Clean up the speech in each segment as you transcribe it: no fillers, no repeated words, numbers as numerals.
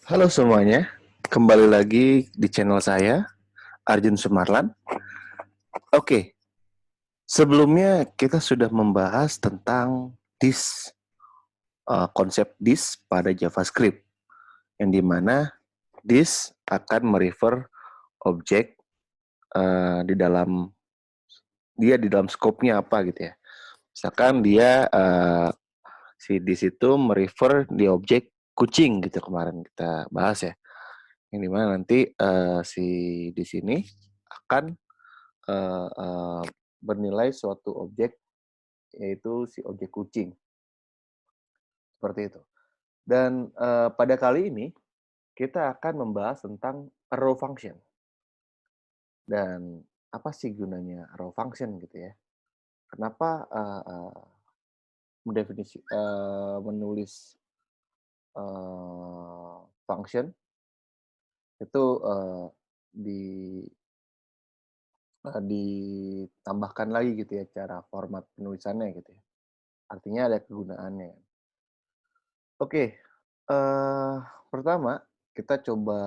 Halo semuanya, kembali lagi di channel saya, Arjun Sumarlan. Oke, sebelumnya kita sudah membahas tentang this, konsep this pada JavaScript, yang dimana this akan merefer objek di dalam scope-nya apa gitu ya. Misalkan dia si this itu merefer di objek kucing gitu kemarin kita bahas ya. Yang dimana nanti si di sini akan uh, uh, bernilai suatu objek, yaitu si objek kucing, seperti itu. Dan pada kali ini kita akan membahas tentang arrow function. Dan apa sih gunanya arrow function gitu ya? Kenapa menulis function itu di ditambahkan lagi gitu ya cara format penulisannya gitu ya. Artinya ada kegunaannya. Oke, pertama kita coba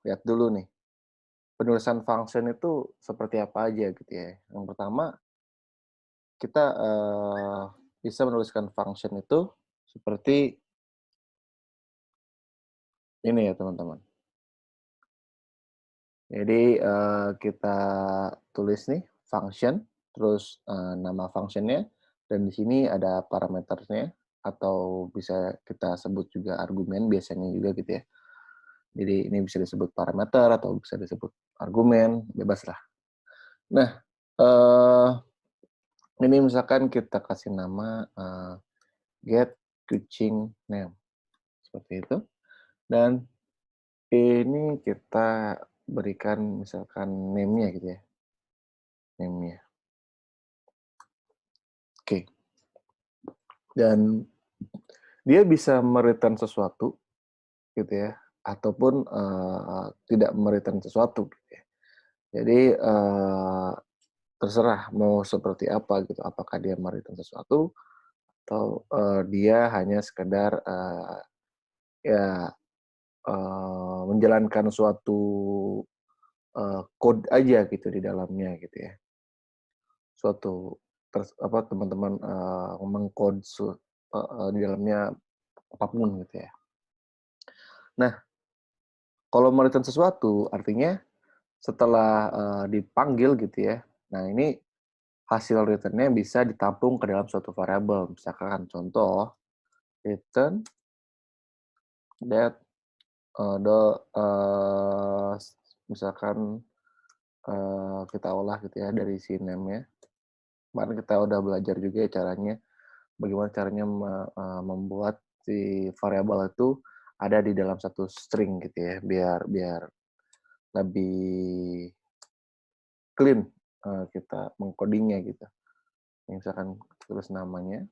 lihat dulu nih, penulisan function itu seperti apa aja gitu ya. Yang pertama, kita bisa menuliskan function itu seperti ini ya teman-teman. Jadi kita tulis nih function, terus nama functionnya, dan di sini ada parameternya atau bisa kita sebut juga argumen biasanya juga gitu ya. Jadi ini bisa disebut parameter atau bisa disebut argumen, bebas lah. Nah, ini misalkan kita kasih nama get kucing name, seperti itu. Dan ini kita berikan misalkan name-nya gitu ya, name-nya. Oke. Dan dia bisa mereturn sesuatu gitu ya, ataupun tidak mereturn sesuatu gitu ya. Jadi terserah mau seperti apa gitu, apakah dia mereturn sesuatu atau dia hanya sekedar ya menjalankan suatu code aja gitu di dalamnya gitu ya. Suatu teman-teman mengkode di dalamnya apapun gitu ya. Nah, kalau mereturn sesuatu artinya setelah dipanggil gitu ya. Nah, ini hasil return-nya bisa ditampung ke dalam suatu variabel. Misalkan contoh return that misalkan kita olah gitu ya dari si name-nya. Kemarin kita udah belajar juga ya caranya, bagaimana caranya membuat si variabel itu ada di dalam satu string gitu ya, biar biar lebih clean kita mengcodingnya gitu. Misalkan tulis namanya,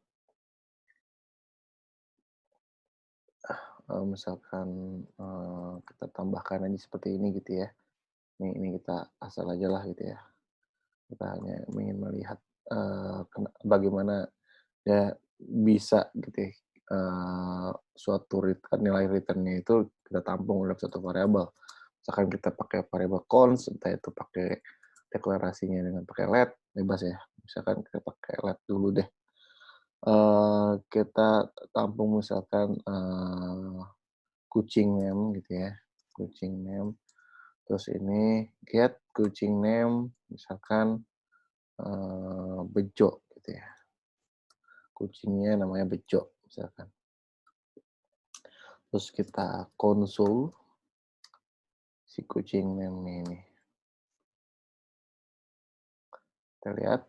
misalkan kita tambahkan aja seperti ini gitu ya. Ini kita asal aja lah gitu ya. Kita hanya ingin melihat bagaimana ya bisa gitu ya, suatu nilai return-nya itu kita tampung dalam satu variabel. Misalkan kita pakai variabel const, entah itu pakai deklarasinya dengan pakai let, bebas ya. Misalkan kita pakai let dulu deh. Kita tampung misalkan kucing name gitu ya, kucing name. Terus ini get kucing name, misalkan Bejo gitu ya. Kucingnya namanya Bejo misalkan. Terus kita konsol si kucing name ini. Kita lihat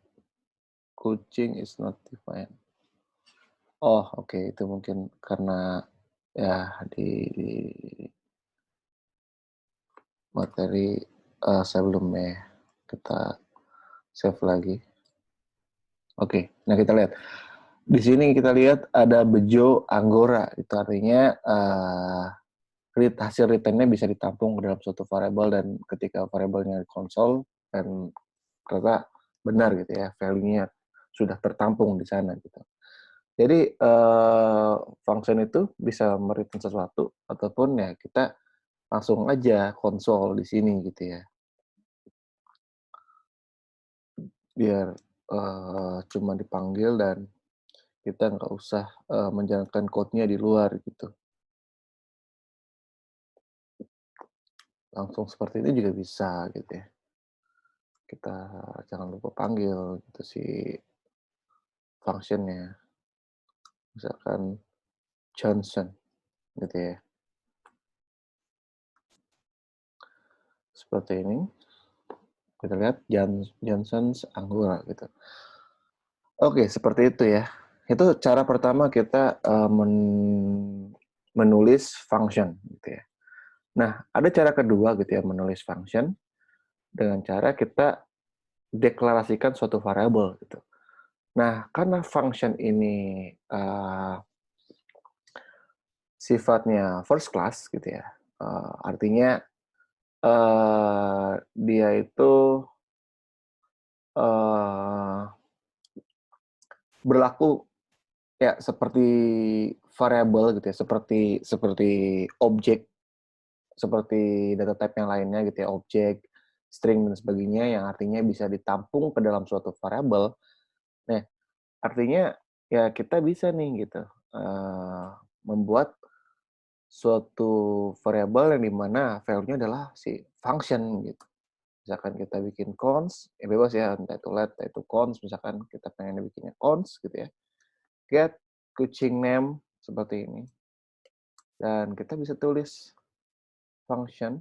kucing is not defined. Oh, oke, itu mungkin karena ya di materi sebelumnya kita save lagi. Oke, nah kita lihat. Di sini kita lihat ada Bejo Anggora. Itu artinya hasil return-nya bisa ditampung ke dalam suatu variabel, dan ketika variabelnya di konsol dan ternyata benar gitu ya, value-nya sudah tertampung di sana gitu. Jadi function itu bisa mereturn sesuatu ataupun ya kita langsung aja konsol di sini gitu ya. Biar cuma dipanggil dan kita nggak usah menjalankan code-nya di luar gitu. Langsung seperti itu juga bisa gitu ya. Kita jangan lupa panggil gitu si function-nya. Misalkan Johnson gitu ya. Seperti ini. Kita lihat Johnson's Anggora gitu. Oke, seperti itu ya. Itu cara pertama kita menulis function gitu ya. Nah, ada cara kedua gitu ya menulis function dengan cara kita deklarasikan suatu variabel gitu. Nah, karena function ini sifatnya first class gitu ya, artinya dia itu uh, berlaku ya seperti variabel gitu ya, seperti seperti objek, seperti data type yang lainnya gitu ya, objek, string dan sebagainya yang artinya bisa ditampung ke dalam suatu variabel. Nah, artinya ya kita bisa nih gitu membuat suatu variabel yang dimana value-nya adalah si function gitu. Misalkan kita bikin const, ya bebas ya, entah itu let, entah itu const, misalkan kita pengen bikinnya const gitu ya. Get kucing name seperti ini. Dan kita bisa tulis function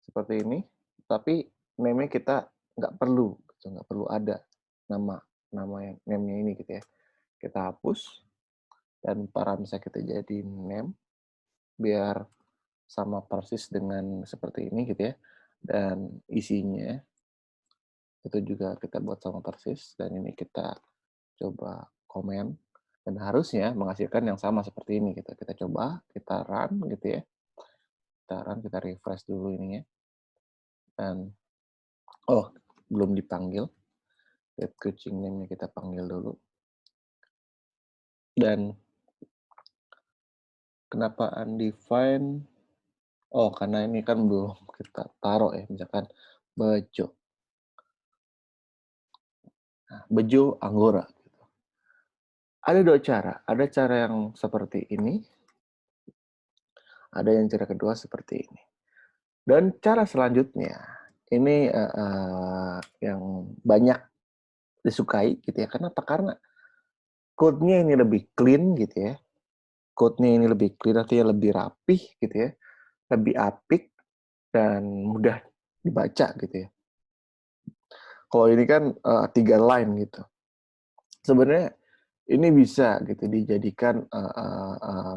seperti ini, tapi name-nya kita nggak perlu, gitu, nggak perlu ada nama nama yang name-nya ini gitu ya. Kita hapus dan parameter kita jadi name biar sama persis dengan seperti ini gitu ya. Dan isinya itu juga kita buat sama persis dan ini kita coba komen dan harusnya menghasilkan yang sama seperti ini gitu. Kita coba, kita run gitu ya. Kita run, kita refresh dulu ininya. Dan oh, belum dipanggil. Get kucing name-nya kita panggil dulu. Dan kenapa undefined? Oh, karena ini kan belum kita taruh ya, misalkan Bejo. Nah, Bejo Anggora. Ada dua cara. Ada cara yang seperti ini. Ada yang cara kedua seperti ini. Dan cara selanjutnya, ini yang banyak disukai gitu ya. Kenapa? Karena code-nya ini lebih clean gitu ya. Code-nya ini lebih clean, artinya lebih rapih gitu ya. Lebih apik dan mudah dibaca gitu ya. Kalau ini kan 3 line gitu. Sebenarnya ini bisa gitu dijadikan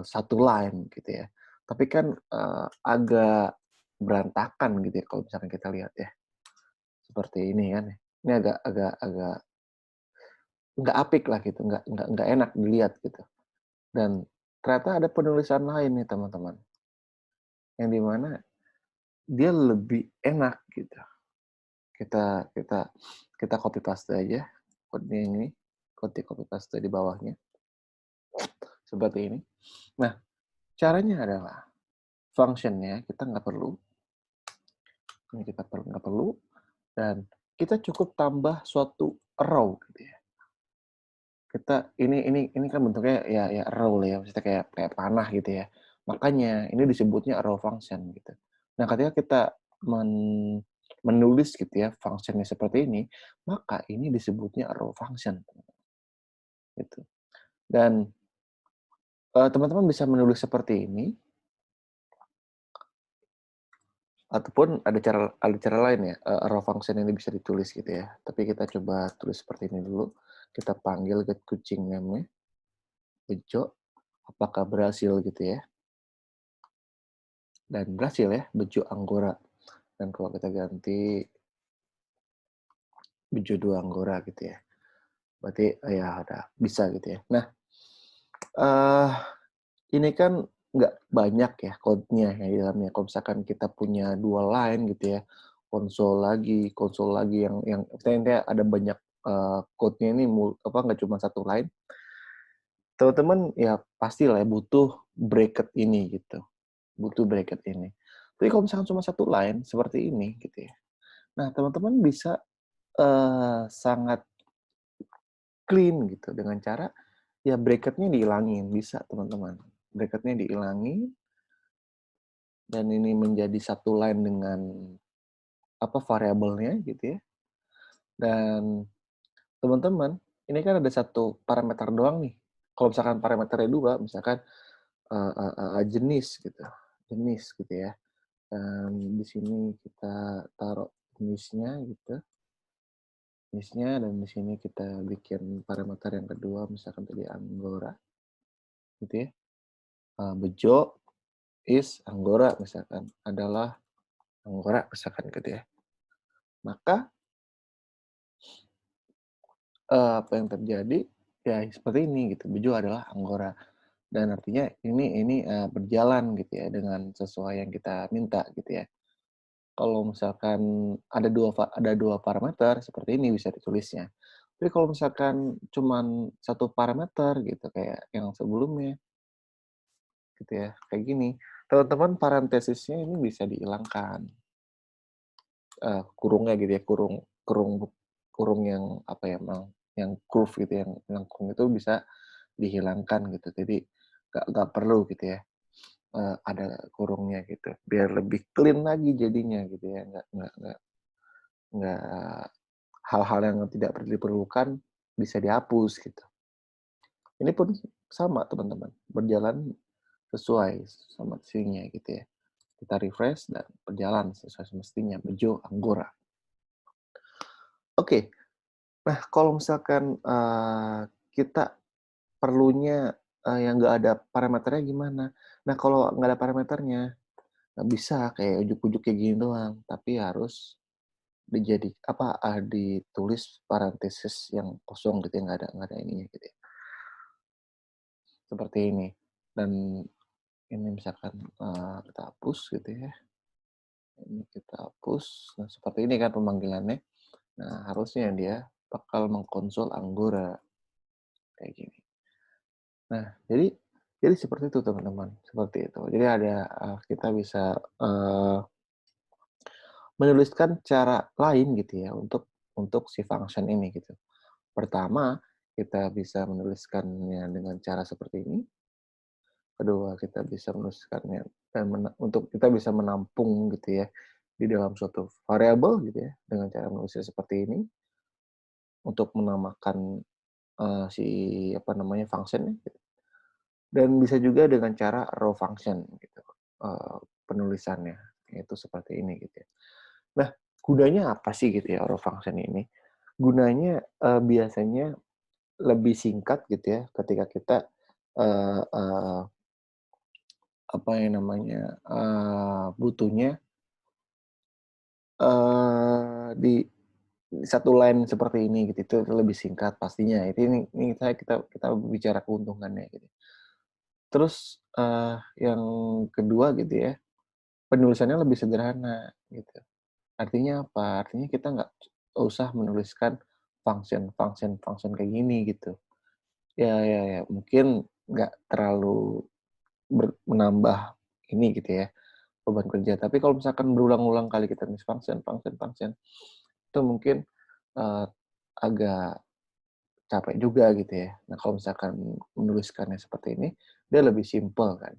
satu line gitu ya. Tapi kan agak berantakan gitu ya kalau misalkan kita lihat ya. Seperti ini kan. Ini agak agak agak nggak apik lah gitu, nggak enak dilihat gitu. Dan ternyata ada penulisan lain nih teman-teman, yang dimana dia lebih enak gitu. Kita kita kita copy paste aja code ini, copy paste di bawahnya seperti ini. Nah, caranya adalah functionnya kita nggak perlu, ini kita nggak perlu, dan kita cukup tambah suatu row gitu ya. Kita ini kan bentuknya ya row lah ya, maksudnya kayak kayak panah gitu ya. Makanya ini disebutnya row function gitu. Nah, ketika kita menulis gitu ya functionnya seperti ini, maka ini disebutnya row function gitu. Dan teman-teman bisa menulis seperti ini ataupun ada cara lain ya, row function ini bisa ditulis gitu ya. Tapi kita coba tulis seperti ini dulu. Kita panggil get kucing name-nya, Bejo, apakah berhasil gitu ya. Dan berhasil ya, Bejo Anggora. Dan kalau kita ganti Bejo 2 Anggora gitu ya. Berarti ya udah bisa gitu ya. Nah, ini kan nggak banyak ya code-nya ya di dalamnya. Kalau misalkan kita punya 2 line gitu ya, konsol lagi yang intinya ada banyak code-nya ini nggak cuma satu line. teman-teman ya pastilah ya butuh bracket ini gitu, butuh bracket ini. Tapi kalau misalkan cuma satu line seperti ini gitu ya. Nah, teman-teman bisa sangat clean gitu dengan cara ya bracketnya dihilangin, bisa teman-teman. Bracketnya dihilangin dan ini menjadi satu line dengan apa variabelnya gitu ya. Dan teman-teman, ini kan ada satu parameter doang nih. Kalau misalkan parameternya dua, misalkan jenis gitu, jenis gitu ya. Dan di sini kita taruh jenisnya gitu, jenisnya, dan di sini kita bikin parameter yang kedua, misalkan tadi Anggora, gitu ya. Bejo is Anggora misalkan adalah Anggora misalkan gitu ya. Maka apa yang terjadi ya seperti ini gitu. Bejo adalah Anggora dan artinya ini berjalan gitu ya dengan sesuai yang kita minta gitu ya. Kalau misalkan ada dua parameter seperti ini bisa ditulisnya. Tapi kalau misalkan cuman satu parameter gitu kayak yang sebelumnya gitu ya, kayak gini, teman-teman parentesisnya ini bisa dihilangkan. Kurungnya gitu ya, kurung kurung kurung yang apa ya, yang curve gitu, yang lengkung itu bisa dihilangkan gitu. Jadi nggak perlu gitu ya, ada kurungnya gitu, biar lebih clean lagi jadinya gitu ya, nggak hal-hal yang tidak diperlukan bisa dihapus gitu. Ini pun sama teman-teman, berjalan sesuai sama mestinya gitu ya. Kita refresh dan berjalan sesuai semestinya, bejo, Anggora. Oke, nah kalau misalkan, kita perlunya, yang nggak ada parameternya gimana? Nah kalau nggak ada parameternya, nggak bisa kayak ujuk-ujuk kayak gini doang, tapi harus ditulis parentesis yang kosong gitu ya, nggak ada ininya gitu ya, seperti ini. Dan ini misalkan, kita hapus gitu ya, ini kita hapus. Nah seperti ini kan pemanggilannya. Nah harusnya dia bakal mengkonsol Anggora, kayak gini. Nah jadi seperti itu teman-teman, seperti itu. Jadi ada, kita bisa, menuliskan cara lain gitu ya untuk si function ini gitu. Pertama, kita bisa menuliskannya dengan cara seperti ini. Kedua, kita bisa menuliskannya dan untuk kita bisa menampung gitu ya di dalam suatu variabel gitu ya dengan cara menulisnya seperti ini untuk menamakan si apa namanya function gitu. Dan bisa juga dengan cara raw function gitu penulisannya itu seperti ini gitu ya. Nah, gunanya apa sih gitu ya raw function ini? Gunanya biasanya lebih singkat gitu ya ketika kita eh, eh, apa yang namanya butuhnya di satu line seperti ini gitu, itu lebih singkat pastinya. Ini kita kita bicara keuntungannya gitu. Terus, yang kedua gitu ya, penulisannya lebih sederhana gitu. Artinya apa? Artinya kita nggak usah menuliskan function kayak gini gitu. Ya mungkin nggak terlalu menambah ini gitu ya, beban kerja. Tapi kalau misalkan berulang-ulang kali kita nulis function, itu mungkin, eee, agak capek juga gitu ya. Nah, kalau misalkan menuliskannya seperti ini, dia lebih simpel kan.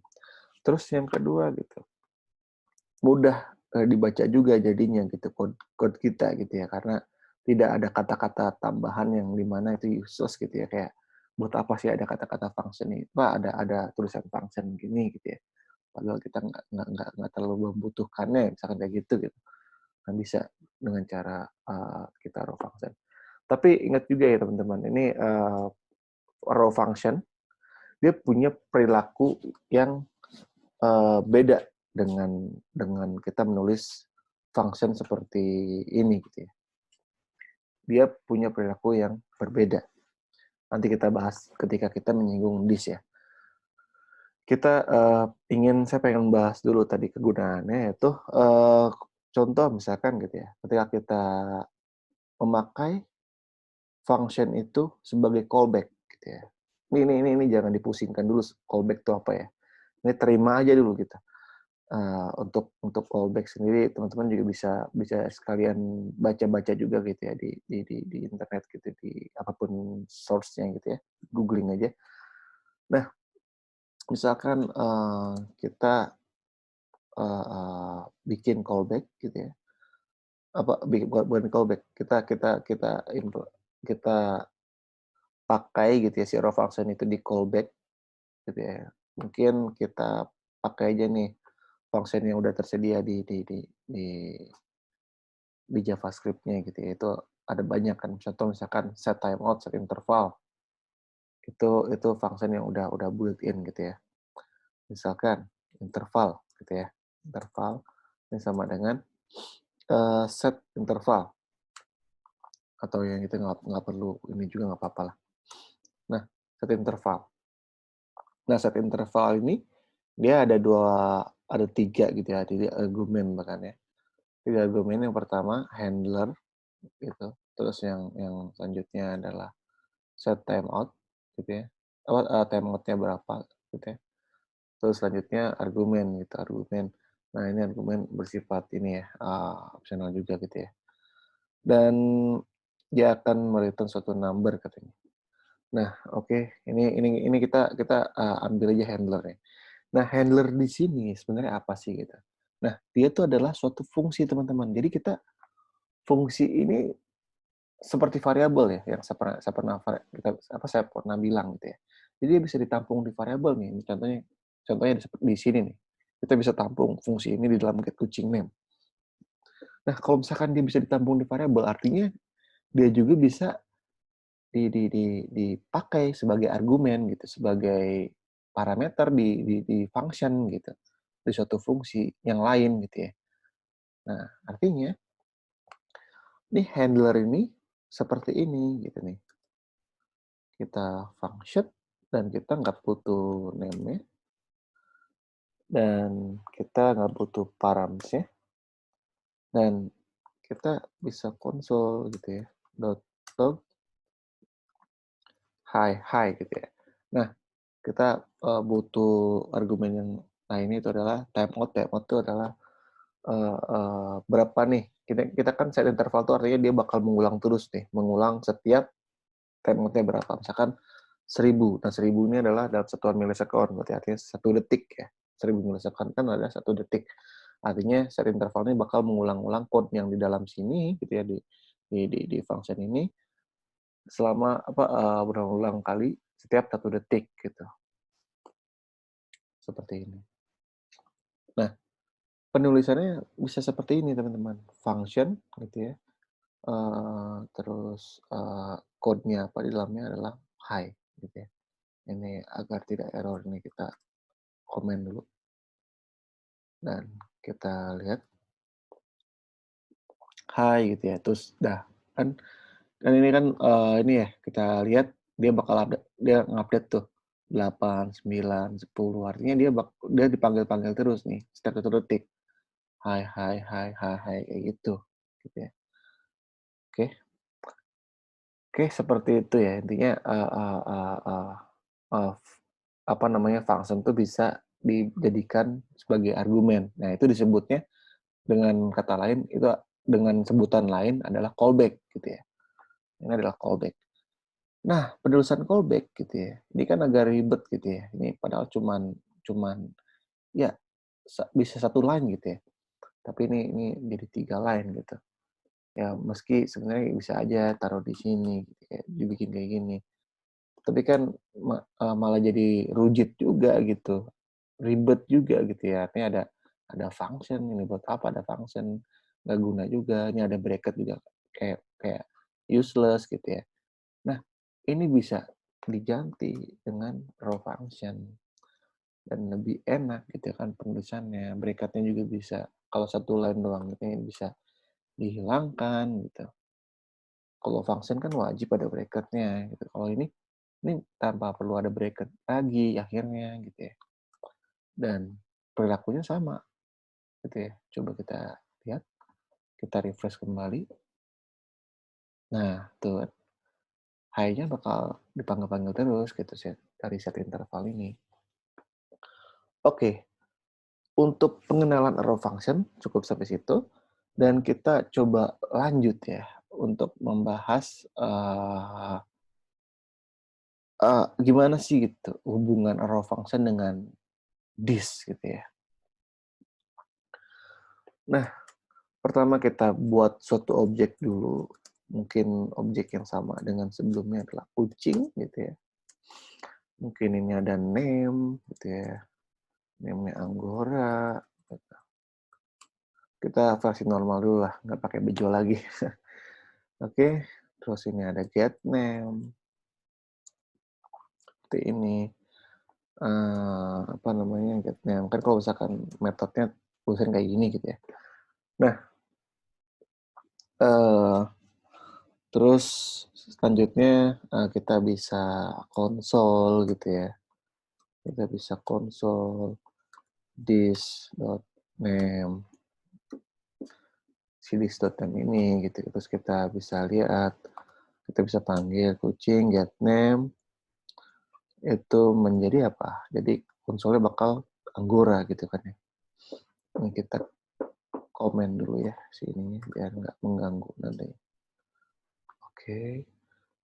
Terus yang kedua gitu, mudah, dibaca juga jadinya gitu code kita gitu ya, karena tidak ada kata-kata tambahan yang di mana itu useless gitu ya, kayak, "Buat apa sih ada kata-kata function ini? Pak, ada tulisan function gini," gitu ya. Padahal kita nggak terlalu membutuhkannya, misalkan kayak gitu. Kan bisa dengan cara, kita raw function. Tapi ingat juga ya teman-teman, ini, raw function, dia punya perilaku yang, beda dengan kita menulis function seperti ini gitu ya. Dia punya perilaku yang berbeda. Nanti kita bahas ketika kita menyinggung this ya. Saya pengen bahas dulu tadi kegunaannya yaitu, contoh misalkan gitu ya, ketika kita memakai function itu sebagai callback gitu ya. Ini jangan dipusingkan dulu callback itu apa ya. Ini terima aja dulu kita. Untuk callback sendiri teman-teman juga bisa sekalian baca-baca juga gitu ya di internet gitu, di apapun source-nya gitu ya, googling aja. Nah, misalkan kita bikin callback gitu ya, bukan callback, kita pakai gitu ya si raw function itu di callback gitu ya. Mungkin kita pakai aja nih function yang udah tersedia di JavaScript-nya gitu ya. Itu ada banyak kan. Contoh misalkan set timeout, set interval. Itu function yang udah built-in gitu ya. Misalkan interval gitu ya. Interval ini sama dengan set interval, atau yang itu nggak perlu ini juga nggak apa-apa lah. Nah, set interval. Nah, set interval ini dia ada tiga gitu ya, tiga argumen bahkan ya. Tiga argumen, yang pertama handler gitu. Terus yang selanjutnya adalah set timeout gitu ya. Timeoutnya berapa gitu ya. Terus selanjutnya argumen gitu, argumen. Nah, ini argumen bersifat ini ya, optional juga gitu ya. Dan dia akan mereturn suatu number katanya. Nah, oke, ini kita ambil aja handler ya. Nah, handler di sini sebenarnya apa sih gitu. Nah, dia itu adalah suatu fungsi teman-teman. Jadi fungsi ini seperti variabel ya, yang saya pernah bilang gitu ya. Jadi dia bisa ditampung di variabel nih. Contohnya di sini nih. Kita bisa tampung fungsi ini di dalam get kucing name. Nah, kalau misalkan dia bisa ditampung di variabel, artinya dia juga bisa dipakai sebagai argumen gitu, sebagai parameter di function gitu, di suatu fungsi yang lain gitu ya. Nah, artinya nih handler ini seperti ini gitu nih. Kita function dan kita nggak butuh name-nya, dan kita nggak butuh params-nya, dan kita bisa konsol gitu ya, log hi gitu ya. Nah, kita butuh argumen yang lainnya itu adalah timeout. Timeout itu adalah berapa nih, kita kan set interval itu artinya dia bakal mengulang terus nih, mengulang setiap timeout-nya berapa. Misalkan 1000. Nah, 1000 ini adalah dalam satuan milisekund, berarti artinya 1 detik ya. 1000 milisekund kan ada 1 detik. Artinya set interval ini bakal mengulang-ulang code yang di dalam sini gitu ya, di function ini selama berulang-ulang kali setiap 1 detik gitu. Seperti ini. Nah, penulisannya bisa seperti ini teman-teman. Function gitu ya. Terus code-nya apa di dalamnya adalah hi gitu ya. Ini agar tidak error, ini kita komen dulu dan kita lihat hi gitu ya. Terus dah kan ini kan ini ya, kita lihat dia ngupdate tuh 8, 9, 10. Artinya dia dipanggil-panggil terus nih setiap 1 detik. Hai hai hai hai hai kayak gitu. Gitu ya. Oke. Oke, seperti itu ya. Intinya apa namanya, function tuh bisa dijadikan sebagai argumen. Nah, itu disebutnya dengan kata lain, itu dengan sebutan lain adalah callback gitu ya. Ini adalah callback. Nah, penulisan callback gitu ya, ini kan agak ribet gitu ya. Ini padahal cuman cuman ya bisa 1 line gitu ya. Tapi ini jadi 3 line gitu. Ya meski sebenarnya bisa aja taruh di sini gitu ya, dibikin kayak gini. Tapi kan malah jadi rujit juga gitu, ribet juga gitu ya. Artinya ada function, ini buat apa ada function, nggak guna juga. Ini ada bracket juga, kayak kayak useless gitu ya. Nah, ini bisa diganti dengan raw function dan lebih enak gitu ya kan penulisannya. Bracketnya juga bisa, kalau 1 line doang ini bisa dihilangkan gitu. Kalau function kan wajib ada bracketnya gitu. Kalau ini tanpa perlu ada bracket lagi akhirnya gitu ya. Dan perilakunya sama gitu ya. Coba kita lihat, kita refresh kembali. Nah, tuh high-nya bakal dipanggil-panggil terus gitu dari set interval ini. Oke, untuk pengenalan arrow function cukup sampai situ, dan kita coba lanjut ya untuk membahas gimana sih gitu hubungan arrow function dengan this gitu ya. Nah, pertama kita buat suatu objek dulu. Mungkin objek yang sama dengan sebelumnya adalah kucing gitu ya. Mungkin ini ada name gitu ya. Name-nya Anggora. Gitu. Kita versi normal dulu lah, nggak pakai bejo lagi. Oke, terus ini ada get name. Seperti ini. Apa namanya, get name. Kan kalau misalkan metodenya tulisan kayak gini gitu ya. Nah, terus selanjutnya kita bisa konsol gitu ya. Kita bisa konsol this.name si this.name ini gitu. Terus kita bisa lihat, kita bisa panggil kucing get name itu menjadi apa? Jadi konsolnya bakal Anggora gitu kan ya. Ini kita komen dulu ya sini biar nggak mengganggu nanti. Oke,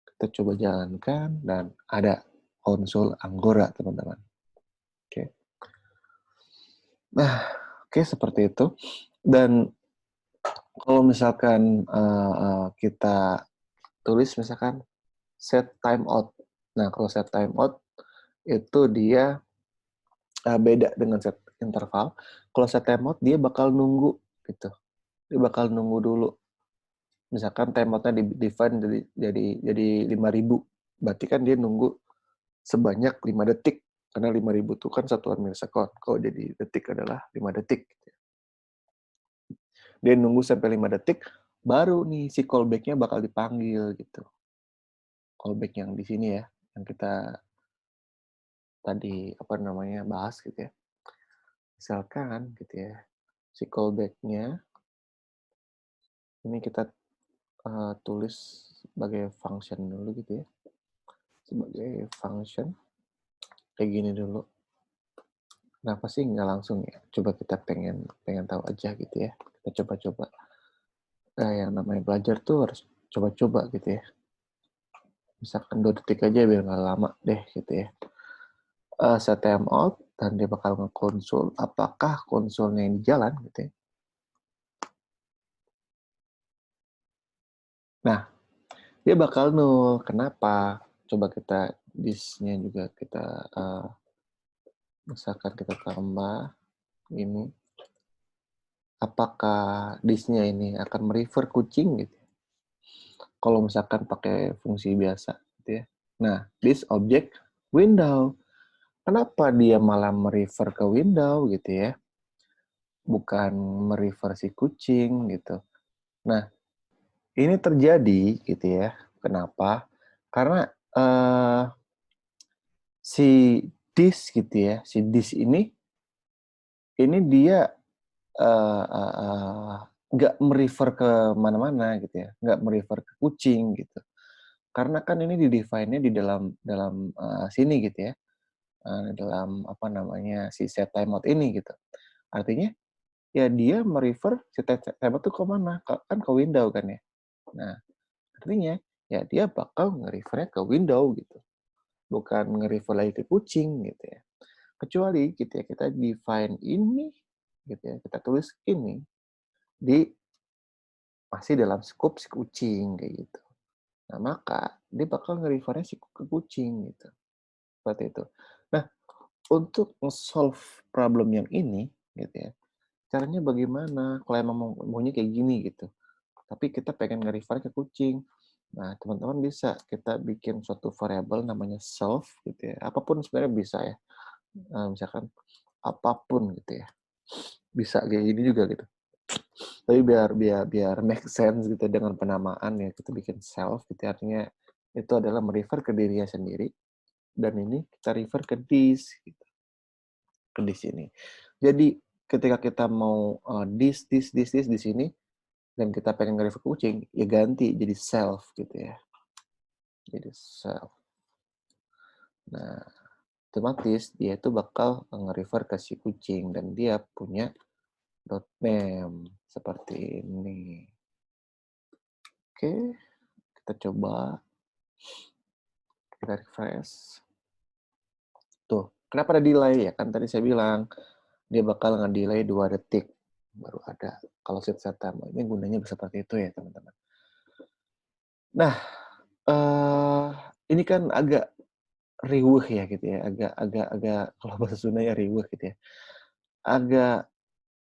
kita coba jalankan dan ada konsol Anggora teman-teman. Oke. Nah, oke seperti itu. Dan kalau misalkan kita tulis misalkan set timeout. Nah, kalau set timeout itu dia beda dengan set interval. Kalau set timeout dia bakal nunggu gitu. Dia bakal nunggu dulu. Misalkan timeoutnya di-define jadi 5.000. Berarti kan dia nunggu sebanyak 5 detik. Karena 5.000 itu kan satuan milisekund. Kalau jadi detik adalah 5 detik. Dia nunggu sampai 5 detik, baru nih si callback-nya bakal dipanggil gitu. Callback yang di sini ya, yang kita tadi apa namanya bahas gitu ya. Misalkan gitu ya, si callback-nya ini kita tulis sebagai function dulu gitu ya. Sebagai function kayak gini dulu. Kenapa sih nggak langsung ya? Coba kita pengen tahu aja gitu ya. Kita coba-coba. Nah, yang namanya belajar tuh harus coba-coba gitu ya. Misalkan 2 detik aja biar nggak lama deh gitu ya. Set timeout dan dia bakal nge-konsul apakah konsolnya yang jalan gitu ya. Nah, dia bakal nol. Kenapa? Coba kita this-nya juga kita misalkan kita tambah ini. Apakah this-nya ini akan merefer kucing gitu? Kalau misalkan pakai fungsi biasa gitu ya. Nah, this object window. Kenapa dia malah merefer ke window gitu ya? Bukan merefer si kucing gitu. Nah, ini terjadi gitu ya. Kenapa? Karena si this gitu ya, si this ini dia nggak merefer ke mana-mana gitu ya, nggak merefer ke kucing gitu. Karena kan ini di-define-nya di dalam sini gitu ya, dalam apa namanya si set timeout ini gitu. Artinya ya dia merefer si timeout itu ke mana? Kan ke window kan ya. Nah, artinya ya dia bakal nge-refer-nya ke window gitu. Bukan nge-refer lagi ke kucing gitu ya. Kecuali gitu ya, kita define ini gitu ya, kita tulis ini di masih dalam scope si kucing kayak gitu. Nah, maka dia bakal nge-refer-nya ke kucing gitu. Seperti itu. Nah, untuk solve problem yang ini gitu ya, caranya bagaimana? Kalau emang maunya kayak gini gitu. Tapi kita pengen nge-refer ke kucing. Nah, teman-teman bisa kita bikin suatu variabel namanya self gitu ya. Apapun sebenarnya bisa ya. Misalkan apapun gitu ya. Bisa kayak gini juga gitu. Tapi biar make sense gitu dengan penamaan ya kita bikin self gitu artinya itu adalah merefer ke dirinya sendiri dan ini kita refer ke this gitu. Ke this ini. Jadi ketika kita mau this di sini dan kita pengen nge-refer ke kucing ya ganti jadi self gitu ya. jadi self. Nah, otomatis dia itu bakal nge-refer ke si kucing dan dia punya .name seperti ini. Oke, kita coba, kita refresh. Tuh, kenapa ada delay ya? Kan tadi saya bilang dia bakal nge-delay 2 detik baru ada. Kalau set setup ini gunanya seperti itu ya, teman-teman. Nah, ini kan agak riweuh ya gitu ya, agak kalau bahasa Sundanya riweuh gitu ya. Agak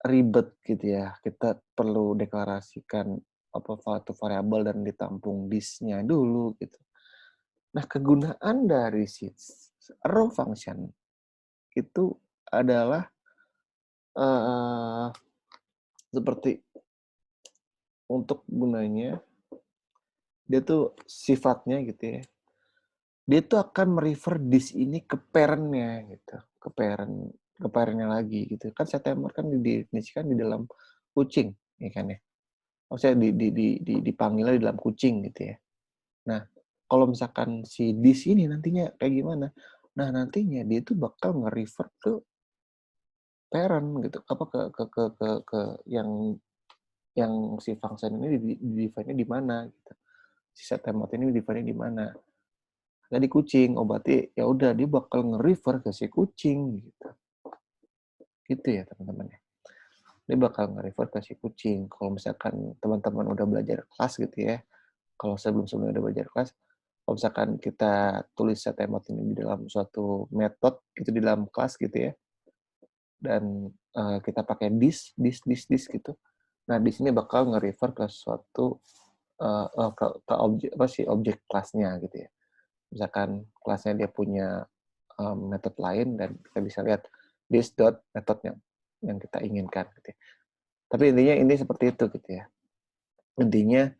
ribet gitu ya. Kita perlu deklarasikan apa suatu variabel dan ditampung disk-nya dulu gitu. Nah, kegunaan dari si arrow function itu adalah seperti untuk gunanya dia tuh sifatnya gitu ya. Dia tuh akan merefer disk ini ke parent-nya gitu, ke parent-nya lagi gitu. Kan September kan didefinisikan di dalam kucing, ya kan ya. Maksudnya dipanggilnya di dalam kucing gitu ya. Nah, kalau misalkan si disk ini nantinya kayak gimana? Nah, nantinya dia itu bakal nge-refer ke parent gitu, apa ke yang si function ini di-define-nya di mana gitu. Si September ini di-define-nya di mana? Nah, di kucing. Oh, berarti ya udah dia bakal nge-refer ke si kucing gitu. Gitu ya, teman-teman ya. Dia bakal nge-refer ke si kucing. Kalau misalkan teman-teman udah belajar kelas gitu ya. Kalau sebelum-sebelumnya udah belajar kelas, kalau misalkan kita tulis September ini di dalam suatu metode itu di dalam kelas gitu ya. Dan kita pakai this gitu. Nah, di sini bakal nge-refer ke suatu ke objek apa sih objek kelasnya gitu ya. Misalkan kelasnya dia punya metode lain dan kita bisa lihat this dot metode yang kita inginkan gitu ya. Tapi intinya ini seperti itu gitu ya. Intinya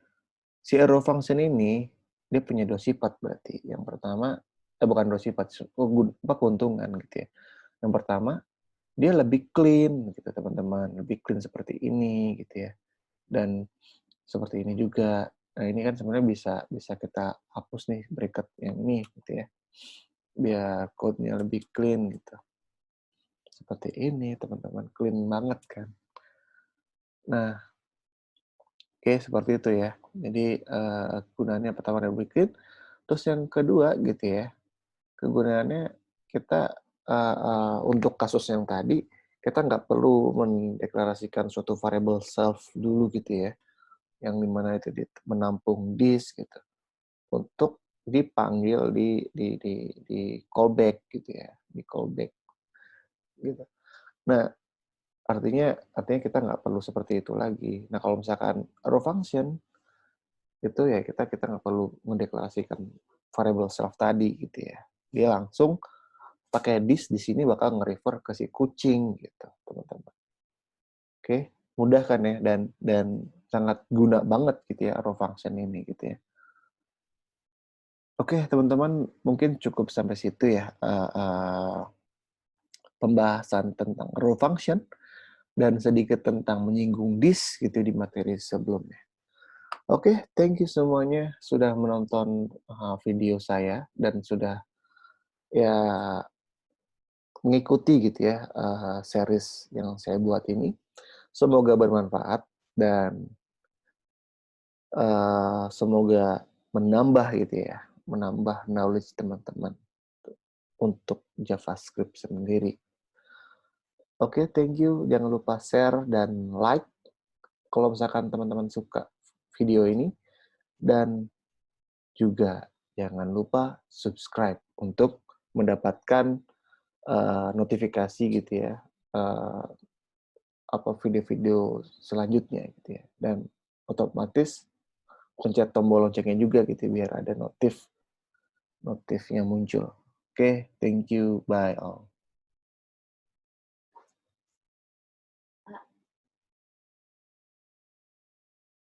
si arrow function ini dia punya dua sifat berarti. Yang pertama bukan dua sifat, keuntungan gitu ya. Yang pertama dia lebih clean gitu teman-teman, lebih clean seperti ini gitu ya. Dan seperti ini juga. Nah, ini kan sebenarnya bisa kita hapus nih bracket yang ini gitu ya. Biar code-nya lebih clean gitu. Seperti ini teman-teman, clean banget kan. Nah, oke seperti itu ya. Jadi gunanya pertama lebih clean. Terus yang kedua gitu ya, kegunaannya kita untuk kasus yang tadi kita nggak perlu mendeklarasikan suatu variable self dulu gitu ya, yang dimana itu menampung disk gitu untuk dipanggil di callback gitu ya, di callback gitu. Nah, artinya kita nggak perlu seperti itu lagi. Nah, kalau misalkan arrow function itu ya kita nggak perlu mendeklarasikan variable self tadi gitu ya. Dia langsung pakai this di sini bakal nge-refer ke si kucing gitu, teman-teman. Oke, mudah kan ya dan sangat guna banget gitu ya arrow function ini gitu ya. Oke, teman-teman, mungkin cukup sampai situ ya pembahasan tentang arrow function dan sedikit tentang menyinggung this gitu di materi sebelumnya. Oke, thank you semuanya sudah menonton video saya dan sudah ya mengikuti gitu ya series yang saya buat ini. Semoga bermanfaat dan semoga menambah gitu ya, menambah knowledge teman-teman untuk JavaScript sendiri. Oke, thank you. Jangan lupa share dan like kalau misalkan teman-teman suka video ini. Dan juga jangan lupa subscribe untuk mendapatkan notifikasi gitu ya, apa video-video selanjutnya gitu ya. Dan otomatis pencet tombol loncengnya juga gitu biar ada notifnya muncul. Oke, thank you, bye all.